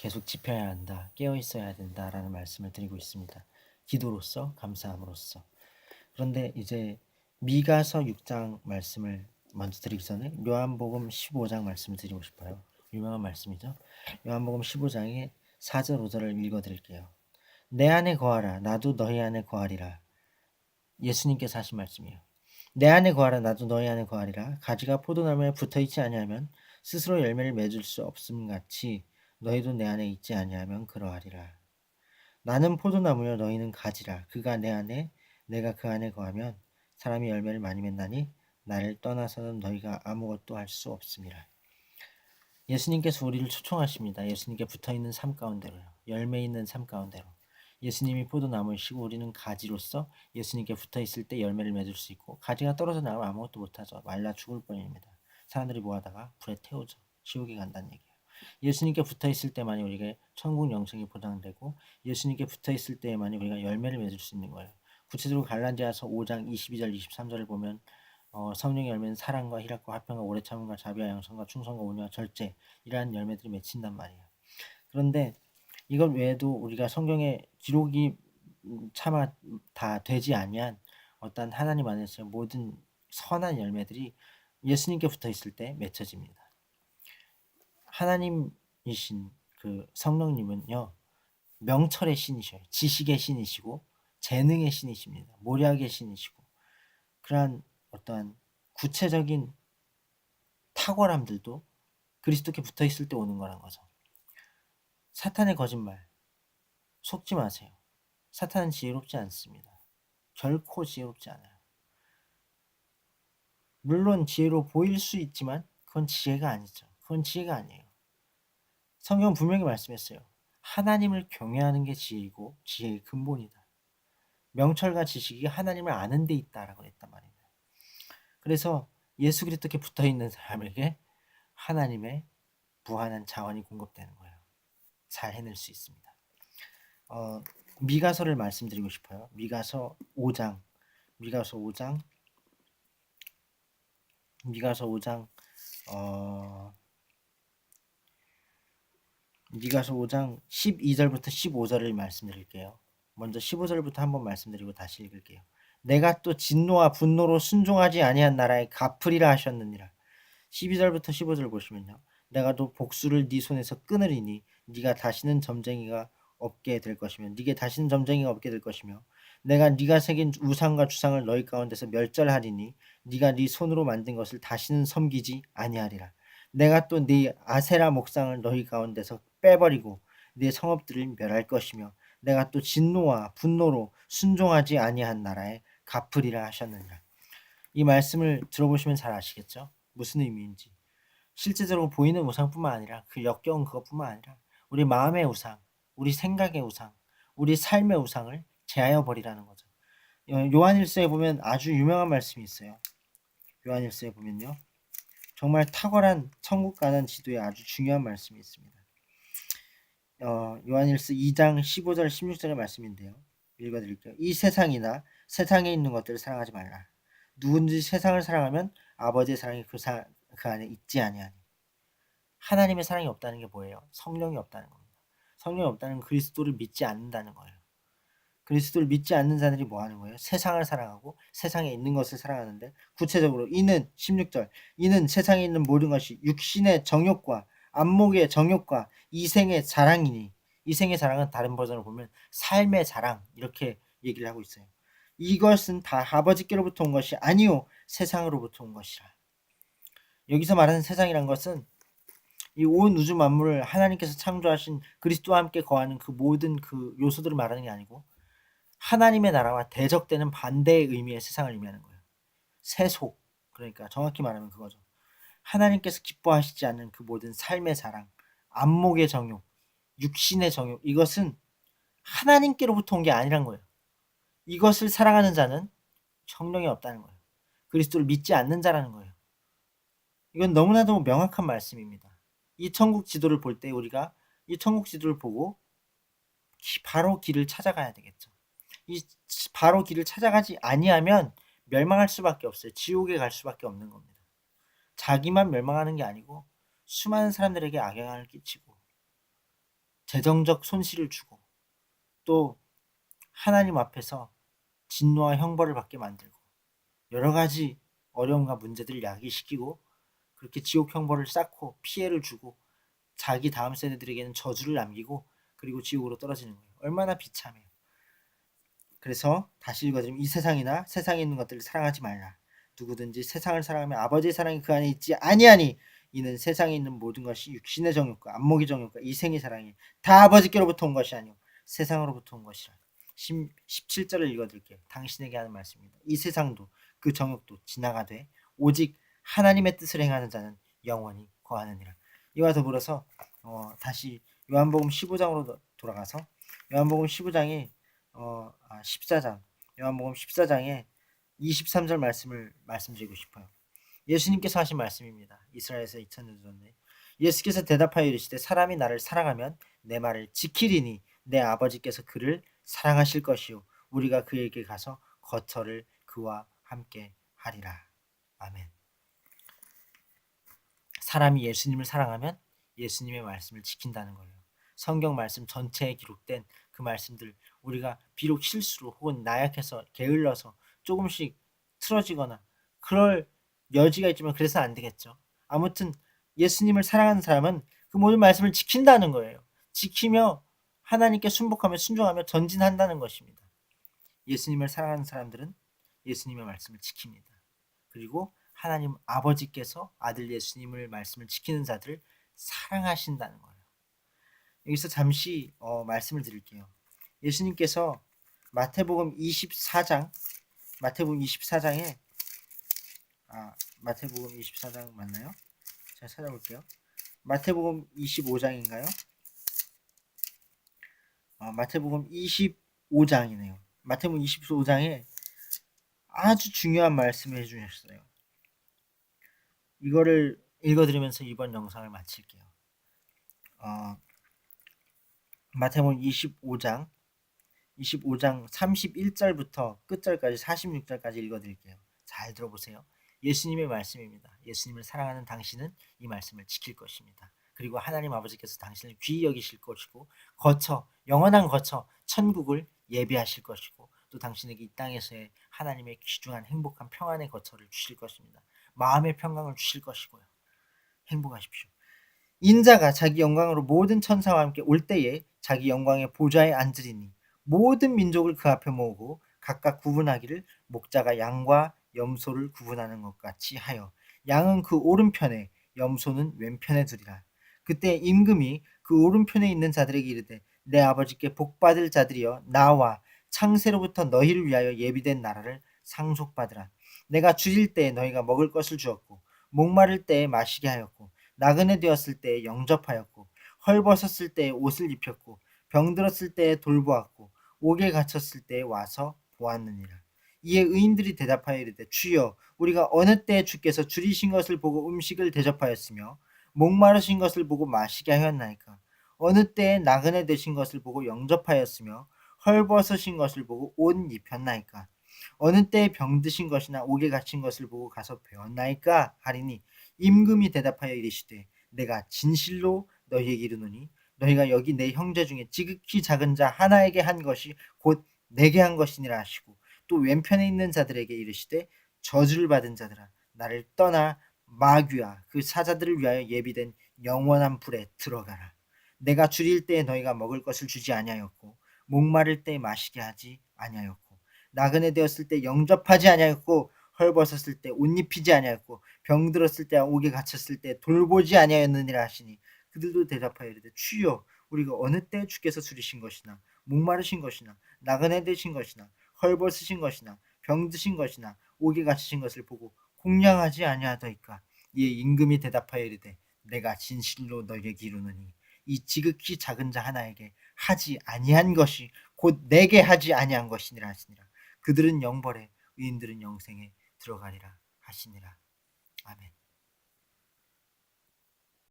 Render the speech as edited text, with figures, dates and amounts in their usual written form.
계속 지켜야 한다, 깨어 있어야 된다라는 말씀을 드리고 있습니다. 기도로서, 감사함으로써. 그런데 이제 미가서 6장 말씀을 먼저 드리기 전에 요한복음 15장 말씀을 드리고 싶어요. 유명한 말씀이죠. 요한복음 15장의 4절 5절을 읽어 드릴게요. 내 안에 거하라, 나도 너희 안에 거하리라. 예수님께서 하신 말씀이에요. 내 안에 거하라, 나도 너희 안에 거하리라. 가지가 포도나무에 붙어있지 아니하면 스스로 열매를 맺을 수 없음 같이 너희도 내 안에 있지 아니하면 그러하리라. 나는 포도나무요 너희는 가지라. 그가 내 안에 내가 그 안에 거하면 사람이 열매를 많이 맺나니 나를 떠나서는 너희가 아무것도 할 수 없음이라. 예수님께서 우리를 초청하십니다. 예수님께 붙어있는 삶 가운데로요. 열매 있는 삶 가운데로. 예수님이 포도나무이시고 우리는 가지로서 예수님께 붙어있을 때 열매를 맺을 수 있고, 가지가 떨어져 나가면 아무것도 못하죠. 말라 죽을 뻔입니다. 사람들이 모아다가 불에 태우죠. 지옥에 간다는 얘기예요. 예수님께 붙어있을 때만이 우리가 천국 영생이 보장되고, 예수님께 붙어있을 때만이 우리가 열매를 맺을 수 있는 거예요. 구체적으로 갈라디아서 5장 22절 23절을 보면 성령의 열매는 사랑과 희락과 화평과 오래 참음과 자비와 양선과 충성과 온유와 절제, 이러한 열매들이 맺힌단 말이에요. 그런데 이것 외에도 우리가 성경에 기록이 차마 다 되지 아니한 어떤 하나님 안에서의 모든 선한 열매들이 예수님께 붙어 있을 때 맺혀집니다. 하나님이신 그 성령님은요, 명철의 신이셔요. 지식의 신이시고 재능의 신이십니다. 모략의 신이시고, 그러한 어떠한 구체적인 탁월함들도 그리스도께 붙어 있을 때 오는 거란 거죠. 사탄의 거짓말 속지 마세요. 사탄은 지혜롭지 않습니다. 결코 지혜롭지 않아요. 물론 지혜로 보일 수 있지만 그건 지혜가 아니죠. 그건 지혜가 아니에요. 성경은 분명히 말씀했어요. 하나님을 경외하는 게 지혜이고 지혜의 근본이다. 명철과 지식이 하나님을 아는 데 있다라고 했단 말입니다. 그래서 예수 그리스도께 붙어 있는 사람에게 하나님의 무한한 자원이 공급되는 거예요. 잘 해낼 수 있습니다. 미가서를 말씀드리고 싶어요. 미가서 5장 미가서 5장 미가서 5장 12절부터 15절을 말씀드릴게요. 먼저 15절부터 한번 말씀드리고 다시 읽을게요. 내가 또 진노와 분노로 순종하지 아니한 나라에 갚으리라 하셨느니라. 12절부터 15절 보시면요. 내가 또 복수를 네 손에서 끊으리니 네가 다시는 점쟁이가 없게 될 것이며 네게 다시는 점쟁이가 없게 될 것이며 내가 네가 새긴 우상과 주상을 너희 가운데서 멸절하리니 네가 네 손으로 만든 것을 다시는 섬기지 아니하리라. 내가 또 네 아세라 목상을 너희 가운데서 빼버리고 네 성읍들을 멸할 것이며 내가 또 진노와 분노로 순종하지 아니한 나라에 갚으리라 하셨느니라. 이 말씀을 들어보시면 잘 아시겠죠? 무슨 의미인지. 실제적으로 보이는 우상뿐만 아니라 그 역겨운 그것뿐만 아니라 우리 마음의 우상, 우리 생각의 우상, 우리 삶의 우상을 제하여 버리라는 거죠. 요한일서에 보면 아주 유명한 말씀이 있어요. 요한일서에 보면요. 정말 탁월한 천국 가는 지도에 아주 중요한 말씀이 있습니다. 요한일서 2장 15절 16절의 말씀인데요. 읽어드릴게요. 이 세상이나 세상에 있는 것들을 사랑하지 말라. 누구든지 세상을 사랑하면 아버지의 사랑이 그 안에 있지 아니하니. 하나님의 사랑이 없다는 게 뭐예요? 성령이 없다는 겁니다. 성령이 없다는 건 그리스도를 믿지 않는다는 거예요. 그리스도를 믿지 않는 자들이 뭐 하는 거예요? 세상을 사랑하고 세상에 있는 것을 사랑하는데, 구체적으로 이는 16절 이는 세상에 있는 모든 것이 육신의 정욕과 안목의 정욕과 이생의 자랑이니, 이생의 자랑은 다른 버전을 보면 삶의 자랑, 이렇게 얘기를 하고 있어요. 이것은 다 아버지께로부터 온 것이 아니요 세상으로부터 온 것이라. 여기서 말하는 세상이란 것은 이 온 우주 만물을 하나님께서 창조하신 그리스도와 함께 거하는 그 모든 그 요소들을 말하는 게 아니고 하나님의 나라와 대적되는 반대의 의미의 세상을 의미하는 거예요. 세속, 그러니까 정확히 말하면 그거죠. 하나님께서 기뻐하시지 않는 그 모든 삶의 자랑, 안목의 정욕, 육신의 정욕, 이것은 하나님께로부터 온 게 아니란 거예요. 이것을 사랑하는 자는 성령이 없다는 거예요. 그리스도를 믿지 않는 자라는 거예요. 이건 너무나도 명확한 말씀입니다. 이 천국 지도를 볼 때 우리가 이 천국 지도를 보고 바로 길을 찾아가야 되겠죠. 이 바로 길을 찾아가지 아니하면 멸망할 수밖에 없어요. 지옥에 갈 수밖에 없는 겁니다. 자기만 멸망하는 게 아니고 수많은 사람들에게 악영향을 끼치고 재정적 손실을 주고 또 하나님 앞에서 진노와 형벌을 받게 만들고 여러 가지 어려움과 문제들을 야기시키고 그렇게 지옥 형벌을 쌓고 피해를 주고 자기 다음 세대들에게는 저주를 남기고 그리고 지옥으로 떨어지는 거예요. 얼마나 비참해요. 그래서 다시 읽어드리면 이 세상이나 세상에 있는 것들을 사랑하지 말라. 누구든지 세상을 사랑하면 아버지의 사랑이 그 안에 있지 아니하니 이는 세상에 있는 모든 것이 육신의 정욕과 안목의 정욕과 이생의 사랑이 다 아버지께로부터 온 것이 아니오 세상으로부터 온 것이라. 17절을 읽어드릴게요. 당신에게 하는 말씀입니다. 이 세상도 그 정욕도 지나가되 오직 하나님의 뜻을 행하는 자는 영원히 거하느니라. 이와 더불어서 다시 요한복음 15장으로 돌아가서 요한복음 15장에 14장 요한복음 14장에 23절 말씀을 말씀드리고 싶어요. 예수님께서 하신 말씀입니다. 이스라엘에서 2000년 전에 예수께서 대답하여 이르시되 사람이 나를 사랑하면 내 말을 지키리니 내 아버지께서 그를 사랑하실 것이요 우리가 그에게 가서 거처를 그와 함께 하리라. 아멘. 사람이 예수님을 사랑하면 예수님의 말씀을 지킨다는 거예요. 성경 말씀 전체에 기록된 그 말씀들 우리가 비록 실수로 혹은 나약해서 게을러서 조금씩 틀어지거나 그럴 여지가 있지만 그래서 안 되겠죠. 아무튼 예수님을 사랑하는 사람은 그 모든 말씀을 지킨다는 거예요. 지키며 하나님께 순복하며 순종하며 전진한다는 것입니다. 예수님을 사랑하는 사람들은 예수님의 말씀을 지킵니다. 그리고 하나님 아버지께서 아들 예수님을 말씀을 지키는 자들을 사랑하신다는 거예요. 여기서 잠시 말씀을 드릴게요. 예수님께서 마태복음 24장 마태복음 24장에 마태복음 24장 맞나요? 제가 찾아볼게요. 마태복음 25장인가요? 마태복음 25장이네요. 마태복음 25장에 아주 중요한 말씀을 해주셨어요. 이거를 읽어드리면서 이번 영상을 마칠게요. 마태복음 25장 31절부터 끝절까지 46절까지 읽어드릴게요. 잘 들어보세요. 예수님의 말씀입니다. 예수님을 사랑하는 당신은 이 말씀을 지킬 것입니다. 그리고 하나님 아버지께서 당신을 귀히 여기실 것이고 영원한 거처 천국을 예비하실 것이고 또 당신에게 이 땅에서의 하나님의 귀중한 행복한 평안의 거처를 주실 것입니다. 마음의 평강을 주실 것이고요. 행복하십시오. 인자가 자기 영광으로 모든 천사와 함께 올 때에 자기 영광의 보좌에 앉으리니 모든 민족을 그 앞에 모으고 각각 구분하기를 목자가 양과 염소를 구분하는 것 같이 하여 양은 그 오른편에 염소는 왼편에 두리라. 그때 임금이 그 오른편에 있는 자들에게 이르되 내 아버지께 복받을 자들이여 나와 창세로부터 너희를 위하여 예비된 나라를 상속받으라. 내가 줄일 때에 너희가 먹을 것을 주었고 목마를 때에 마시게 하였고 나그네 되었을 때에 영접하였고 헐벗었을 때에 옷을 입혔고 병들었을 때에 돌보았고 옥에 갇혔을 때에 와서 보았느니라. 이에 의인들이 대답하여 이르되 주여 우리가 어느 때에 주께서 줄이신 것을 보고 음식을 대접하였으며 목마르신 것을 보고 마시게 하였나이까. 어느 때에 나그네 되신 것을 보고 영접하였으며 헐벗으신 것을 보고 옷 입혔나이까. 어느 때에 병드신 것이나 옥에 갇힌 것을 보고 가서 배웠나이까 하리니 임금이 대답하여 이르시되 내가 진실로 너희에게 이르노니 너희가 여기 내 형제 중에 지극히 작은 자 하나에게 한 것이 곧 내게 한 것이니라 하시고 또 왼편에 있는 자들에게 이르시되 저주를 받은 자들아 나를 떠나 마귀와 그 사자들을 위하여 예비된 영원한 불에 들어가라. 내가 줄일 때에 너희가 먹을 것을 주지 아니하였고 목마를 때에 마시게 하지 아니하였고 나그네 되었을 때 영접하지 아니하였고 헐벗었을 때 옷 입히지 아니하였고 병들었을 때 옥에 갇혔을 때 돌보지 아니하였느니라 하시니 그들도 대답하여 이르되 주여 우리가 어느 때 주께서 줄이신 것이나 목마르신 것이나 나그네 되신 것이나 헐벗으신 것이나 병드신 것이나 옥에 갇히신 것을 보고 공양하지 아니하더이까. 이에 임금이 대답하여 이르되 내가 진실로 너희에게 이르노니 이 지극히 작은 자 하나에게 하지 아니한 것이 곧 내게 하지 아니한 것이니라 하시니라. 그들은 영벌에 의인들은 영생에 들어가리라 하시니라. 아멘.